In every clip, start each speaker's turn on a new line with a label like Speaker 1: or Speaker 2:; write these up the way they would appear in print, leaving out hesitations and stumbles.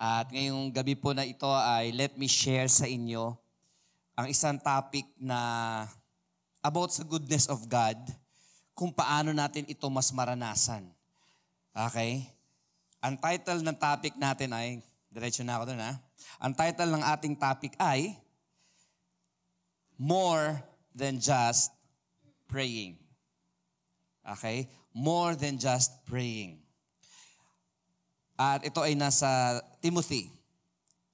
Speaker 1: At ngayong gabi po na ito ay let me share sa inyo ang isang topic na about sa goodness of God, kung paano natin ito mas maranasan. Okay? Ang title ng topic natin ay, diretso na ako dun ha. Ang title ng ating topic ay, More Than Just Praying. Okay? More than just praying. At ito ay nasa Timothy,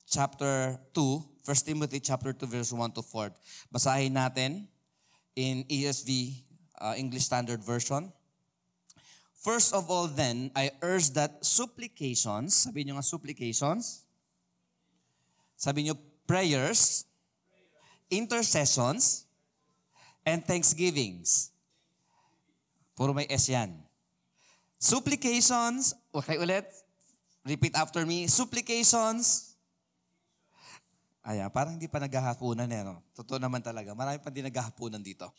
Speaker 1: chapter 2, 1 Timothy chapter 2, verse 1 to 4. Basahin natin in ESV, English Standard Version. First of all then, I urge that supplications, sabi nyo nga supplications, sabi nyo prayers, intercessions, and thanksgivings. Puro may S yan. Supplications, okay ulit, repeat after me, supplications. Ayan, parang hindi pa naghahapunan eh. No? Totoo naman talaga. Marami pa hindi naghahapunan dito.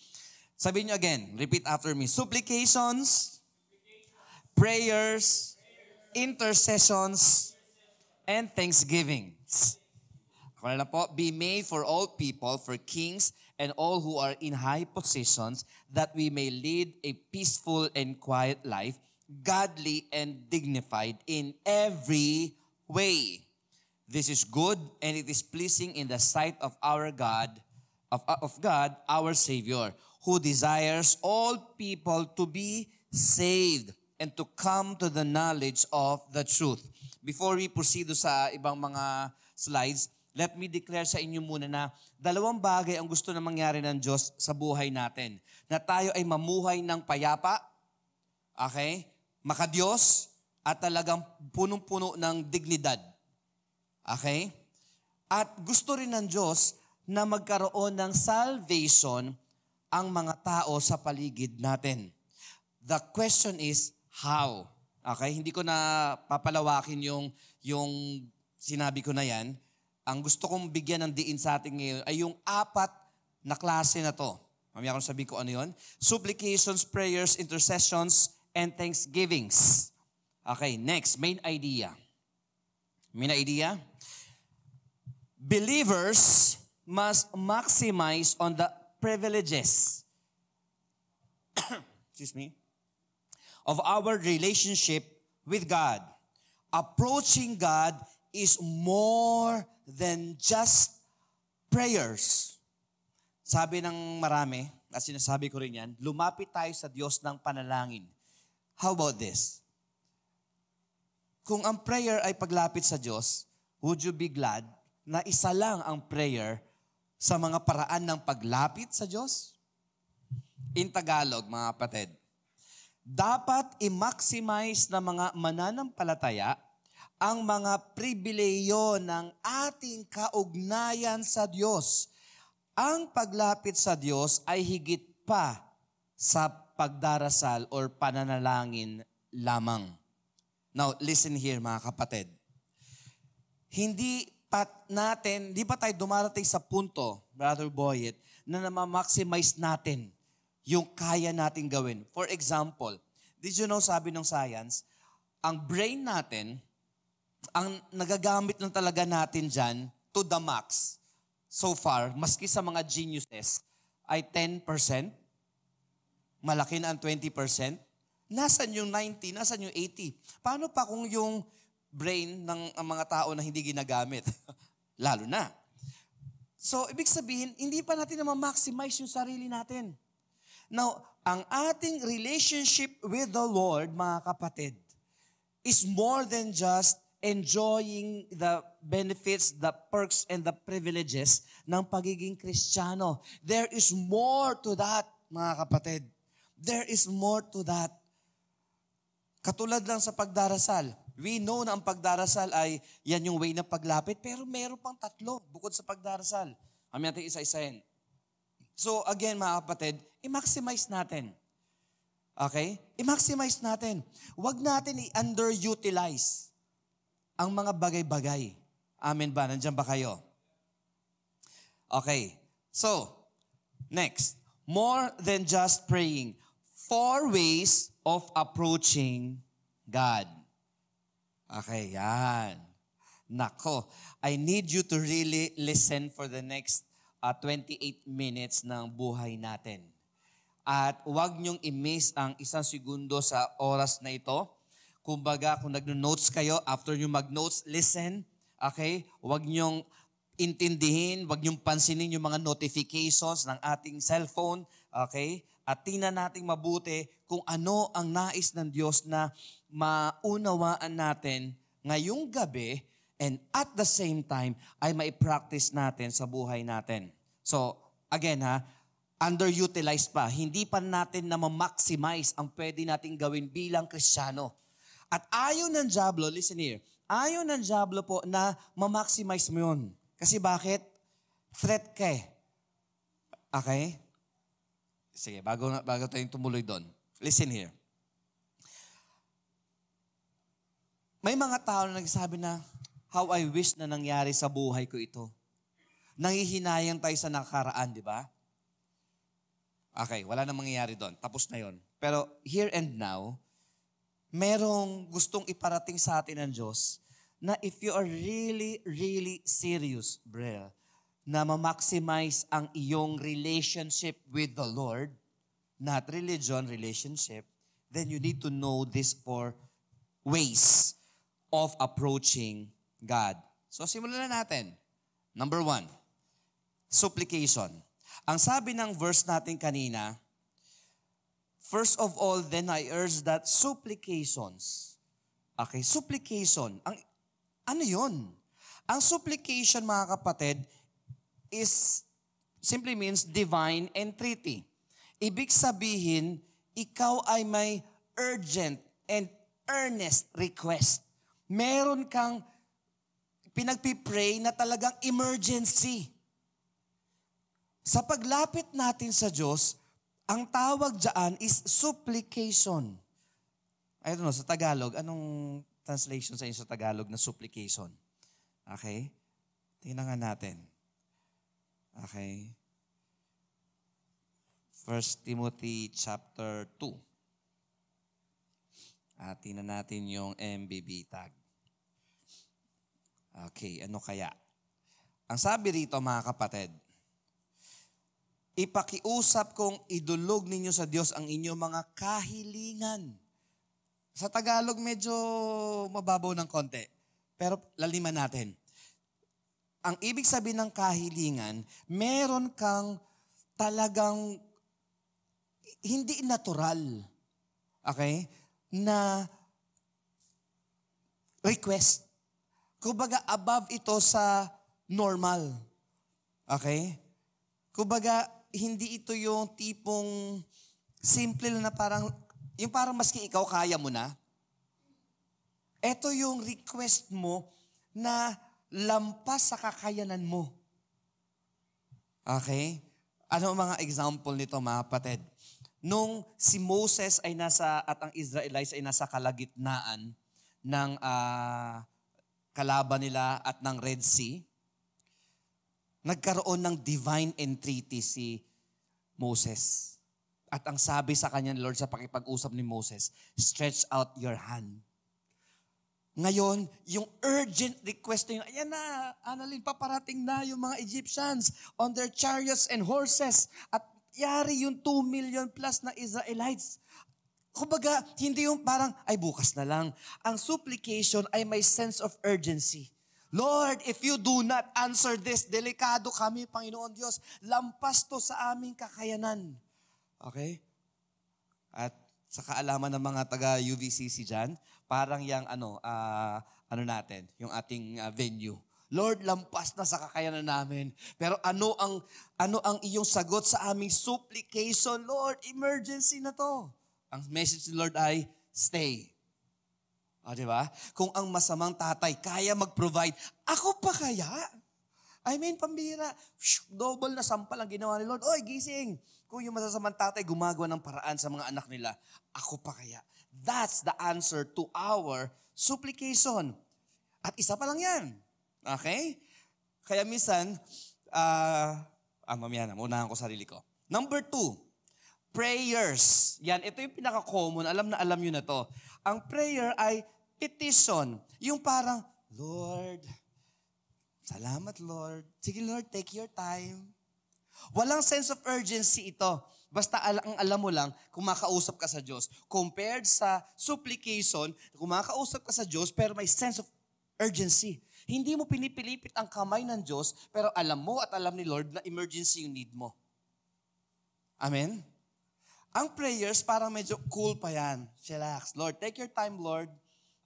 Speaker 1: Sabihin nyo again, repeat after me. Supplications, prayers, intercessions, and thanksgivings. Ako na lang po, be made for all people, for kings, and all who are in high positions, that we may lead a peaceful and quiet life, godly and dignified in every way. This is good and it is pleasing in the sight of our God, of God, our Savior, who desires all people to be saved and to come to the knowledge of the truth. Before we proceed sa ibang mga slides, let me declare sa inyo muna na dalawang bagay ang gusto na mangyari ng Diyos sa buhay natin. Na tayo ay mamuhay ng payapa, okay? Makadiyos, at talagang punong-puno ng dignidad. Okay? At gusto rin ng Diyos na magkaroon ng salvation ang mga tao sa paligid natin. The question is, how? Okay? Hindi ko na papalawakin yung sinabi ko na yan. Ang gusto kong bigyan ng diin sa atin ngayon ay yung 4 na klase na to. Mamaya kong sabihin ko ano yun. Supplications, prayers, intercessions, and thanksgivings. Okay, next, main idea. Main idea? Believers must maximize on the privileges excuse me, of our relationship with God. Approaching God is more than just prayers. Sabi ng marami, at sinasabi ko rin yan, lumapit tayo sa Diyos ng panalangin. How about this? Kung ang prayer ay paglapit sa Diyos, would you be glad na isa lang ang prayer sa mga paraan ng paglapit sa Diyos? In Tagalog, mga kapatid, dapat i-maximize na mga mananampalataya ang mga pribileyo ng ating kaugnayan sa Diyos. Ang paglapit sa Diyos ay higit pa sa pagdarasal or pananalangin lamang. Now, listen here mga kapatid. Hindi pa tayo dumarating sa punto, Brother Boyet, na na-maximize natin yung kaya natin gawin. For example, did you know, sabi ng science, ang brain natin, ang nagagamit lang talaga natin dyan to the max so far, maski sa mga geniuses, ay 10%, malaki na ang 20%, nasan yung 90, nasan yung 80? Paano pa kung yung brain ng mga tao na hindi ginagamit? Lalo na. So, ibig sabihin, hindi pa natin na ma-maximize yung sarili natin. Now, ang ating relationship with the Lord, mga kapatid, is more than just enjoying the benefits, the perks, and the privileges ng pagiging Kristiyano. There is more to that, mga kapatid. There is more to that. Katulad lang sa pagdarasal. We know na ang pagdarasal ay yan yung way ng paglapit, pero meron pang 3 bukod sa pagdarasal. Kami natin isa-isahin. So again, mga kapatid, i-maximize natin. Okay? I-maximize natin. Huwag natin i-underutilize ang mga bagay-bagay. Amen ba? Nandiyan ba kayo? Okay. So, next. More than just praying. 4 ways of approaching God. Okay, yan. Nako, I need you to really listen for the next 28 minutes ng buhay natin. At huwag niyong i-miss ang 1 segundo sa oras na ito. Kumbaga, kung nag-notes kayo, after nyo mag-notes, listen. Okay? Huwag niyong intindihin, huwag niyong pansinin yung mga notifications ng ating cellphone. Okay? At tingnan natin mabuti kung ano ang nais ng Diyos na maunawaan natin ngayong gabi and at the same time ay mai-practice natin sa buhay natin. So, again underutilized pa. Hindi pa natin na ma-maximize ang pwede nating gawin bilang Kristiyano. At ayaw ng diablo, listen here, ayaw ng diablo po na ma-maximize mo yun. Kasi bakit? Threat ka eh. Okay? Sige, bago tayong tumuloy doon. Listen here. May mga tao na nagsasabi na, how I wish na nangyari sa buhay ko ito. Nangihinayang tayo sa nakaraan, di ba? Okay, wala nang mangyayari doon. Tapos na yon. Pero here and now, merong gustong iparating sa atin ng Diyos na if you are really, really serious, bro, na ma-maximize ang iyong relationship with the Lord, not religion, relationship, then you need to know these 4 ways of approaching God. So simulan na natin. Number 1, supplication. Ang sabi ng verse natin kanina, first of all, then I urge that supplications. Okay, supplication. Ano yun? Ang supplication, mga kapatid, simply means divine entreaty. Ibig sabihin, ikaw ay may urgent and earnest request. Meron kang pinagpipray na talagang emergency. Sa paglapit natin sa Diyos, ang tawag dyan is supplication. I don't know, sa Tagalog, anong translation sa inyo sa Tagalog na supplication? Okay? Tingnan nga natin. Okay? 1 Timothy chapter 2. Tingnan natin yung MBB tag. Okay, ano kaya? Ang sabi rito, mga kapatid, ipakiusap kong idulog ninyo sa Diyos ang inyong mga kahilingan. Sa Tagalog, medyo mababaw ng konti. Pero laliman natin. Ang ibig sabihin ng kahilingan, meron kang talagang hindi natural. Okay? Na request. Kumbaga, above ito sa normal. Okay? Kumbaga, hindi ito yung tipong simple na parang, yung parang maski ikaw kaya mo na. Ito yung request mo na lampas sa kakayanan mo. Okay? Ano ang mga example nito, mga kapatid? Nung si Moses ay at ang Israelites ay nasa kalagitnaan ng kalaban nila at ng Red Sea, nagkaroon ng divine entreaty si Moses. At ang sabi sa kanya ni Lord sa pakipag-usap ni Moses, stretch out your hand. Ngayon, yung urgent request na yun, ayan na, Annalyn, paparating na yung mga Egyptians on their chariots and horses. At yari yung 2 million plus na Israelites. Kumbaga, hindi yung parang, ay bukas na lang. Ang supplication ay may sense of urgency. Lord, if you do not answer this, delikado kami, Panginoon Diyos. Lampas to sa aming kakayanan. Okay? At sa kaalaman ng mga taga-UVCC dyan, parang yung natin, yung ating venue. Lord, lampas na sa kakayanan namin. Pero ano ang iyong sagot sa aming supplication? Lord, emergency na to. Ang message ni Lord ay, stay. Di ba? Kung ang masamang tatay kaya mag-provide, ako pa kaya? I mean, pambira. Double na sampal ang ginawa ni Lord. Oy, gising. Kung yung masasamang tatay gumagawa ng paraan sa mga anak nila, ako pa kaya? That's the answer to our supplication. At isa pa lang yan. Okay? Kaya minsan, mamaya na, maunahan ko sarili ko. Number 2, prayers. Yan, ito yung pinaka-common. Alam nyo na to. Ang prayer ay petition. Yung parang, Lord, Salamat, Lord. Sige, Lord, take your time. Walang sense of urgency ito. Basta ang alam mo lang, kumakausap ka sa Diyos. Compared sa supplication, kumakausap ka sa Diyos, pero may sense of urgency. Hindi mo pinipilipit ang kamay ng Diyos, pero alam mo at alam ni Lord na emergency yung need mo. Amen? Ang prayers, parang medyo cool pa yan. Relax. Lord, take your time, Lord.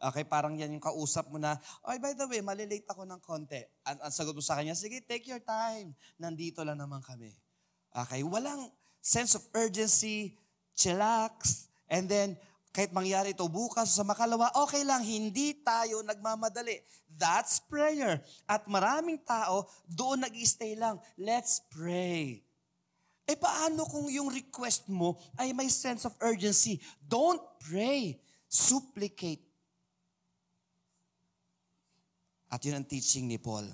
Speaker 1: Okay, parang yan yung kausap mo na, oh, by the way, malilate ako ng konti. Ang sagot mo sa kanya, sige, take your time. Nandito lang naman kami. Okay, walang sense of urgency, chillax, and then, kahit mangyari ito bukas sa makalawa, okay lang, hindi tayo nagmamadali. That's prayer. At maraming tao, doon nag-stay lang. Let's pray. Paano kung yung request mo ay may sense of urgency? Don't pray. Supplicate. At yun ang teaching ni Paul.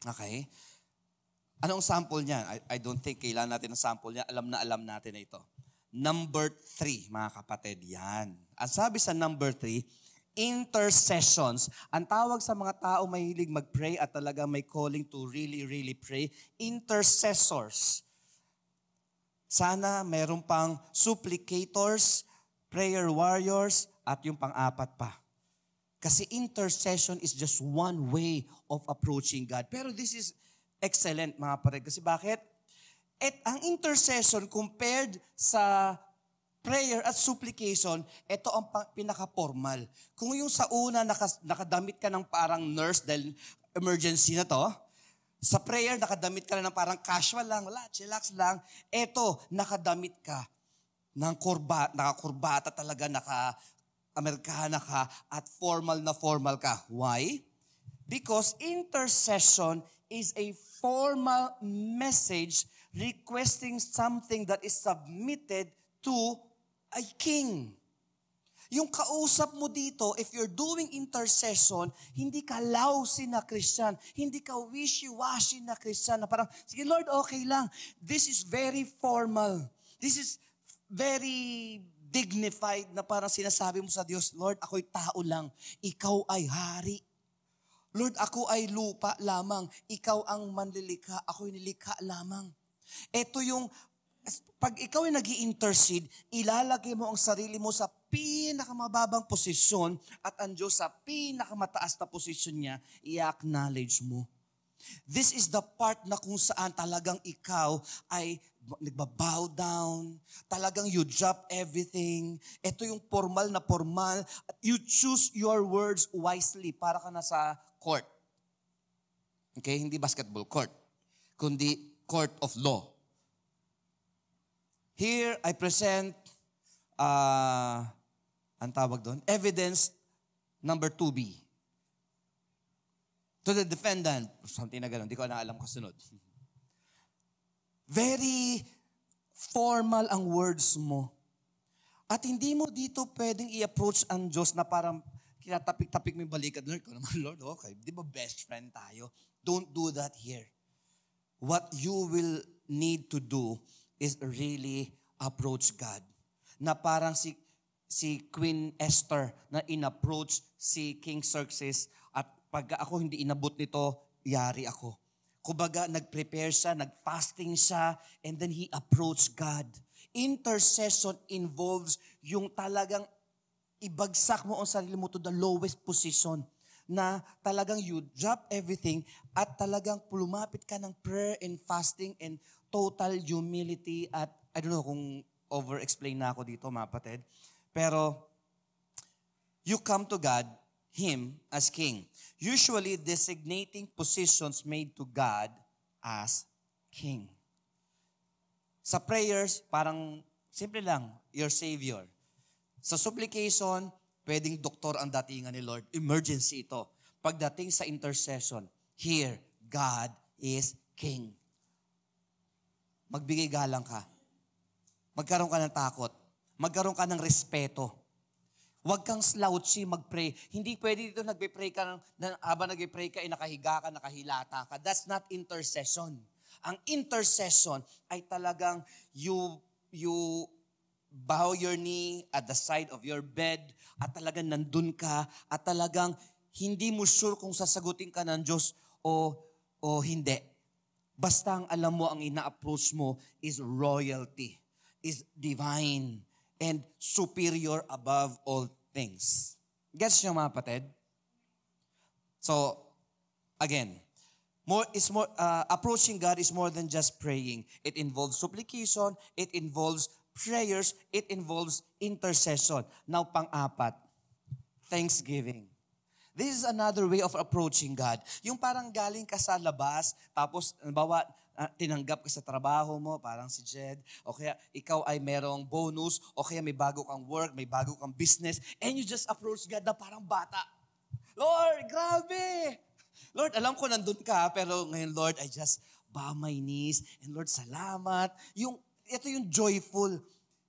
Speaker 1: Okay? Anong sample niya? I don't think kailangan natin ang sample niya. Alam na alam natin na ito. Number 3, mga kapatid, yan. Ang sabi sa number 3, intercessions. Ang tawag sa mga tao mahilig mag-pray at talaga may calling to really, really pray, intercessors. Sana meron pang supplicators, prayer warriors, at yung pang-apat pa. Kasi intercession is just one way of approaching God. Pero this is excellent, mga kapatid. Kasi bakit? Ang intercession compared sa prayer at supplication, ito ang pinaka-formal. Kung yung sa una, nakadamit ka ng parang nurse dahil emergency na to, sa prayer, nakadamit ka na ng parang casual lang, wala, chillax lang. Ito, nakadamit ka ng nakakurbata talaga, naka-Amerikana ka, at formal na formal ka. Why? Because intercession is a formal message requesting something that is submitted to a king. Yung kausap mo dito, if you're doing intercession, hindi ka lousy na Christian, hindi ka wishy-washy na Christian, na parang, sige Lord, okay lang. This is very formal. This is very dignified na parang sinasabi mo sa Diyos, Lord, ako'y tao lang, ikaw ay hari. Lord, ako ay lupa lamang, ikaw ang manlilikha, ako'y nilikha lamang. Ito yung, pag ikaw ay nag-i-intercede, ilalagay mo ang sarili mo sa pinakamababang posisyon at ang Diyos sa pinakamataas na posisyon niya, i-acknowledge mo. This is the part na kung saan talagang ikaw ay nagbabow down, talagang you drop everything. Ito yung formal na formal. You choose your words wisely para ka na sa court. Okay, hindi basketball court, kundi court of law. Here, I present, ang tawag doon, evidence number 2B. To the defendant, something na gano'n, hindi ko na alam kasunod. Very formal ang words mo. At hindi mo dito pwedeng i-approach ang Diyos na parang kinatapik-tapik mo yung balikat. Lord, ko naman, Lord, okay, di ba best friend tayo? Don't do that here. What you will need to do is really approach God. Na parang si Queen Esther na in-approach si King Xerxes at pag ako hindi inabot nito, yari ako. Kumbaga, nag-prepare siya, nag-fasting siya, and then he approached God. Intercession involves yung talagang ibagsak mo ang sarili mo to the lowest position na talagang you drop everything at talagang lumapit ka ng prayer and fasting and total humility at I don't know kung over-explain na ako dito, mga kapatid. Pero you come to God, Him as King. Usually designating positions made to God as King. Sa prayers, parang simple lang, your Savior. Sa supplication, pwedeng doktor ang datingan ni Lord. Emergency ito. Pagdating sa intercession, here, God is King. Magbigay galang ka. Magkaroon ka ng takot. Magkaroon ka ng respeto. Huwag kang slouchy mag-pray. Hindi pwede dito nagbe-pray ka, habang nagbe-pray ka, nakahiga ka, nakahilata ka. That's not intercession. Ang intercession ay talagang you bow your knee at the side of your bed at talagang nandun ka at talagang hindi mo sure kung sasagutin ka ng Diyos o hindi. Basta ang alam mo, ang ina-approach mo is royalty, is divine, and superior above all things. Gets nyo mga kapatid? So, again, approaching God is more than just praying. It involves supplication, it involves prayers, it involves intercession. Now, pang-apat, thanksgiving. This is another way of approaching God. Yung parang galing ka sa labas, tapos, tinanggap ka sa trabaho mo, parang si Jed, o kaya ikaw ay merong bonus, o kaya may bago kang work, may bago kang business, and you just approach God na parang bata. Lord, grabe! Lord, alam ko nandun ka, pero ngayon, Lord, I just bow my knees, and Lord, salamat. Ito yung joyful.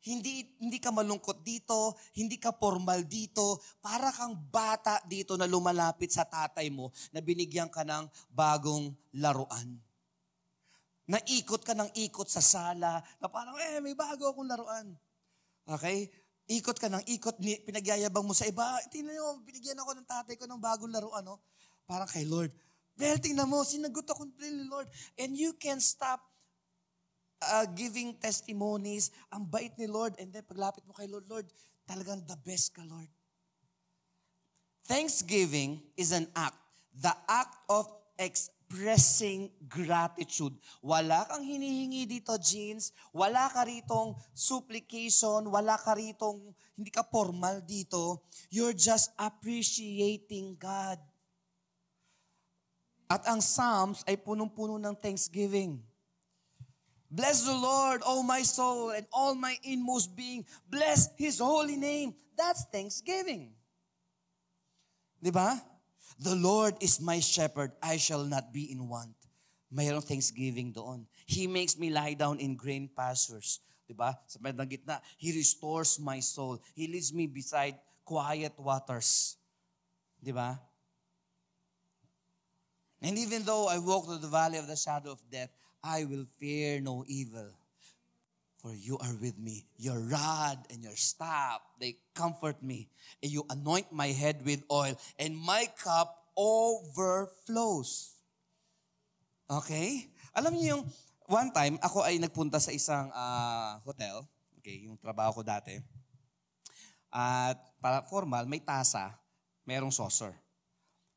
Speaker 1: Hindi ka malungkot dito, hindi ka formal dito, para kang bata dito na lumalapit sa tatay mo na binigyan ka ng bagong laruan. Naikot ka ng ikot sa sala, na parang, may bago akong laruan. Okay? Ikot ka ng ikot, pinagyayabang mo sa iba. Tingnan nyo, binigyan ako ng tatay ko ng bagong laruan. No? Parang kay Lord. Well, tingnan mo, sinagot ako ni Lord. And you can stop giving testimonies, ang bait ni Lord, and then paglapit mo kay Lord, Lord, talagang the best ka, Lord. Thanksgiving is an act. The act of expressing gratitude. Wala kang hinihingi dito, Jeans. Wala ka ritong supplication. Wala ka ritong, hindi ka formal dito. You're just appreciating God. At ang Psalms ay punong-puno ng thanksgiving. Bless the Lord, O my soul, and all my inmost being. Bless His holy name. That's thanksgiving. Diba? The Lord is my shepherd, I shall not be in want. Mayroong thanksgiving doon. He makes me lie down in green pastures. Diba? Sa bandang gitna, He restores my soul. He leads me beside quiet waters. Diba? And even though I walk through the valley of the shadow of death, I will fear no evil, for you are with me. Your rod and your staff, they comfort me. And you anoint my head with oil, and my cup overflows. Okay? Alam niyo yung one time, ako ay nagpunta sa isang hotel. Okay, yung trabaho ko dati. At para formal, may tasa, merong saucer.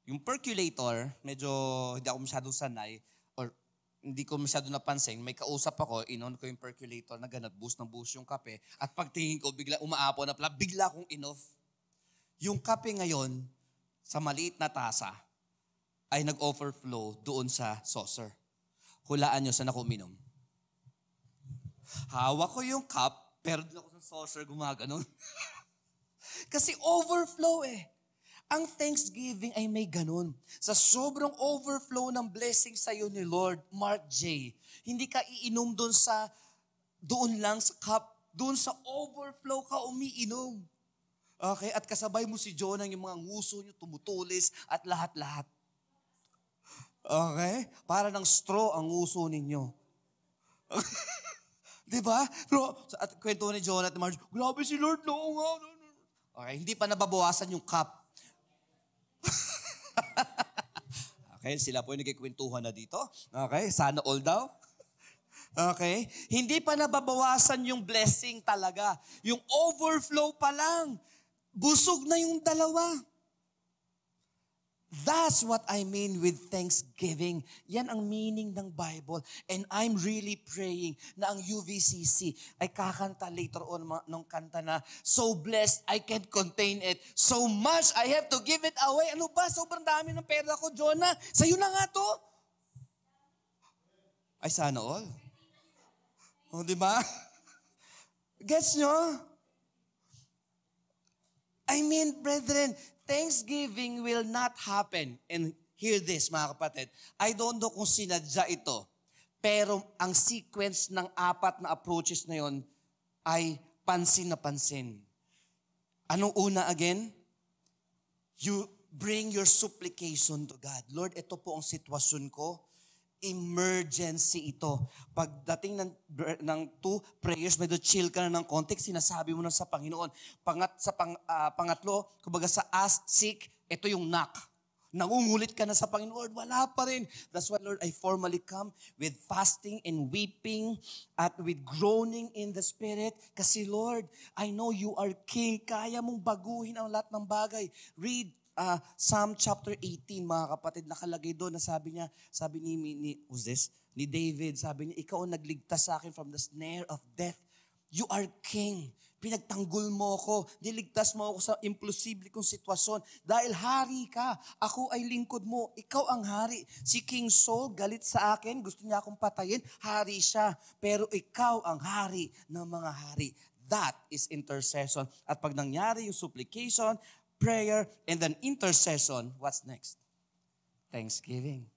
Speaker 1: Yung percolator, medyo hindi ako masyadong sanay, hindi ko masyado napansin, may kausap ako, inon ko yung percolator na ganat, boost yung kape, at pagtingin ko, bigla umaapaw na pala, bigla kong inoff. Yung kape ngayon, sa maliit na tasa, ay nag-overflow doon sa saucer. Hulaan nyo, saan ako uminom? Hawak ko yung cup, pero doon ako sa saucer gumaganon. Kasi overflow Ang thanksgiving ay may ganun. Sa sobrang overflow ng blessing sa iyo ni Lord, Mark J., hindi ka iinom doon lang sa cup, doon sa overflow ka umiinom. Okay? At kasabay mo si Jonah, yung mga nguso niyo tumutulis at lahat-lahat. Okay? Para ng straw ang nguso ninyo. Diba? At kwento ni Jonah at Marge, grabe si Lord, no nga. Okay, hindi pa nababawasan yung cup. Okay, sila po yung nagkikwentuhan na dito. Okay, sana all daw. Okay, hindi pa nababawasan yung blessing talaga. Yung overflow pa lang. Busog na yung dalawa. That's what I mean with thanksgiving. Yan ang meaning ng Bible. And I'm really praying na ang UVCC ay kakanta later on ng kanta na, so blessed I can't contain it. So much I have to give it away. Ano ba? Sobrang dami ng pera ko, Jonah. Sa'yo na nga to. Ay, sana all. O, di ba? Gets nyo? I mean, brethren, Thanksgiving will not happen. And hear this, mga kapatid. I don't know kung sinadya ito. Pero ang sequence ng 4 na approaches na yon ay pansin na pansin. Anong una again? You bring your supplication to God. Lord, ito po ang sitwasyon ko. Emergency ito. Pagdating ng 2 prayers, medyo chill ka na ng konti, sinasabi mo na sa Panginoon. Pangatlo, kumbaga sa ask, seek, ito yung knock. Nangungulit ka na sa Panginoon, wala pa rin. That's why, Lord, I formally come with fasting and weeping at with groaning in the Spirit. Kasi, Lord, I know you are King. Kaya mong baguhin ang lahat ng bagay. Read Psalm chapter 18, mga kapatid, nakalagay doon na sabi who's this? Ni David, sabi niya, ikaw ang nagligtas sa akin from the snare of death. You are King. Pinagtanggol mo ko, niligtas mo ako sa imposible kong sitwasyon. Dahil hari ka, ako ay lingkod mo, ikaw ang hari. Si King Saul galit sa akin, gusto niya akong patayin, hari siya. Pero ikaw ang hari ng mga hari. That is intercession. At pag nangyari yung supplication, prayer, and then intercession, what's next? Thanksgiving.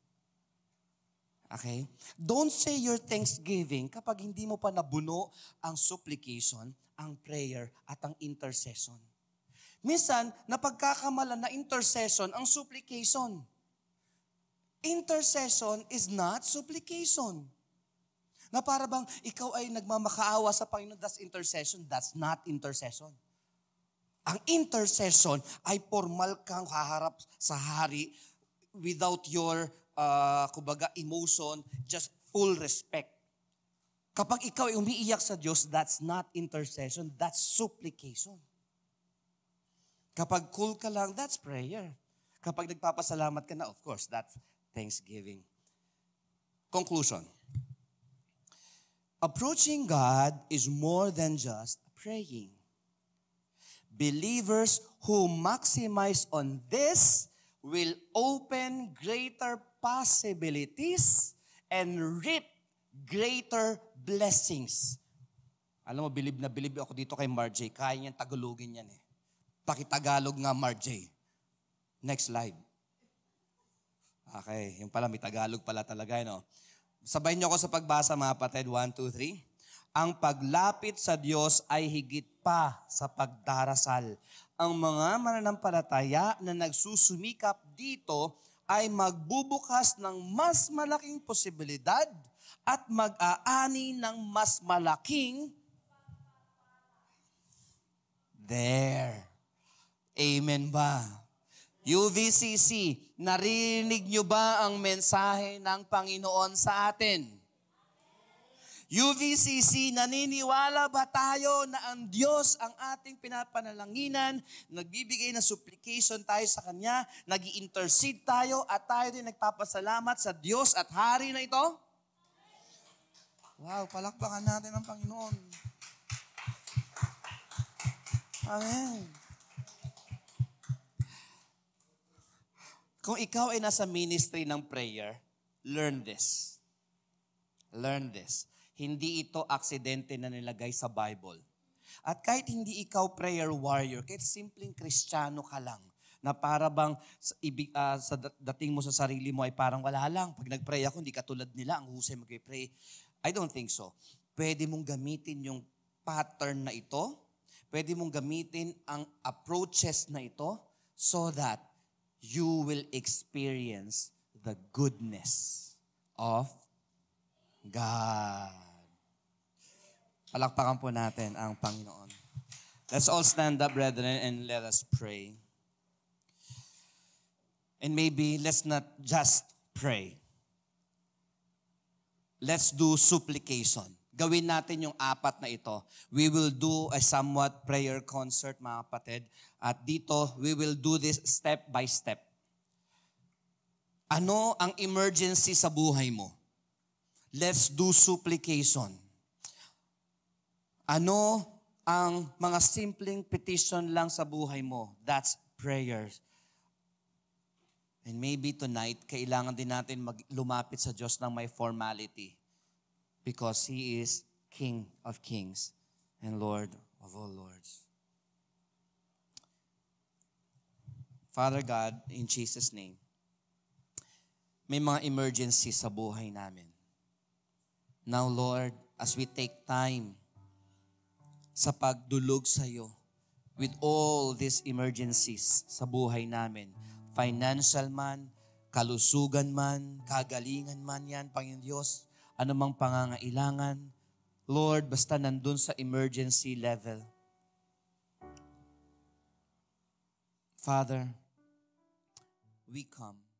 Speaker 1: Okay? Don't say your thanksgiving kapag hindi mo pa nabuno ang supplication, ang prayer, at ang intercession. Minsan, napagkakamalan na intercession ang supplication. Intercession is not supplication. Na para bang ikaw ay nagmamakaawa sa Panginoon, that's intercession. That's not intercession. Ang intercession ay formal kang haharap sa hari without your emotion, just full respect. Kapag ikaw ay umiiyak sa Diyos, that's not intercession, that's supplication. Kapag cool ka lang, that's prayer. Kapag nagpapasalamat ka na, of course, that's thanksgiving. Conclusion. Approaching God is more than just praying. Believers who maximize on this will open greater possibilities and reap greater blessings. Alam mo, bilib na bilib ako dito kay Marjay. Kaya niyan Tagalogin yan eh. Pakitagalog nga, Marjay. Next slide. Okay, yung pala, may Tagalog pala talaga, no? Sabay niyo ako sa pagbasa, mga kapatid. 1, 2, 3. Ang paglapit sa Diyos ay higit pa sa pagdarasal. Ang mga mananampalataya na nagsusumikap dito ay magbubukas ng mas malaking posibilidad at mag-aani ng mas malaking there. Amen ba? UVCC, narinig nyo ba ang mensahe ng Panginoon sa atin? UVCC, naniniwala ba tayo na ang Diyos ang ating pinapanalanginan, nagbibigay ng supplication tayo sa Kanya, nag-i-intercede tayo at tayo din nagpapasalamat sa Diyos at Hari na ito? Wow, palakpakan natin ang Panginoon. Amen. Kung ikaw ay nasa ministry ng prayer, learn this. Learn this. Hindi ito aksidente na nilagay sa Bible. At kahit hindi ikaw prayer warrior, kahit simpleng Kristiyano ka lang, na para bang sa dating mo sa sarili mo ay parang wala lang. Pag nag-pray ako, hindi katulad nila, ang husay mag-pray. I don't think so. Pwede mong gamitin yung pattern na ito. Pwede mong gamitin ang approaches na ito so that you will experience the goodness of God. Palakpakan po natin ang Panginoon. Let's all stand up, brethren, and let us pray. And maybe let's not just pray. Let's do supplication. Gawin natin yung apat na ito. We will do a somewhat prayer concert, mga kapatid. At dito, we will do this step by step. Ano ang emergency sa buhay mo? Let's do supplication. Ano ang mga simpleng petition lang sa buhay mo? That's prayers. And maybe tonight, kailangan din natin lumapit sa Diyos ng may formality. Because He is King of Kings and Lord of all Lords. Father God, in Jesus' name, may mga emergency sa buhay namin. Now, Lord, as we take time sa pagdulog sa iyo with all these emergencies sa buhay namin, financial man, kalusugan man, kagalingan man yan, Panginoon Diyos, anumang pangangailangan, Lord, basta nandun sa emergency level. Father, we come.